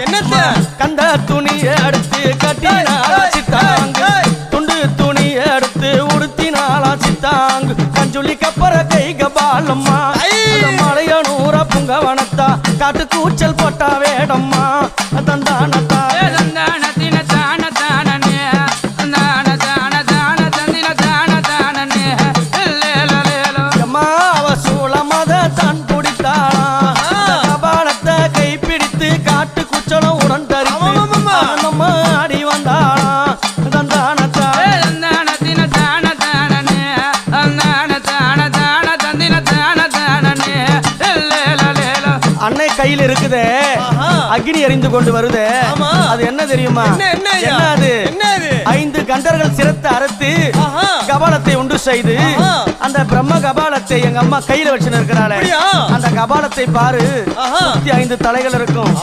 என்னத்த கந்த துணியை எடுத்து கட்டினாலா சித்தாங்கு துண்டு துணியை எடுத்து உடுத்தினாலா சித்தாங்கு கஞ்சுளி கப்பற கை கபாலம்மா மலையனூர புங்கவனத்தா காட்டு கூச்சல் போட்டா வேடம்மா தந்தானத்தா அன்னை கையில் இருக்குதே அக்னி எரிந்து கொண்டு வருதே அது என்ன தெரியுமா அது 5 கண்டர்கள் சிரத்தை அறுத்து கபாலத்தை உண்டு செய்து அந்த பிரம்ம கபாலத்தை எங்க அம்மா கையில வச்சு இருக்கிறாளே அந்த கபாலத்தை பாரு 5 தலைகள் இருக்கும்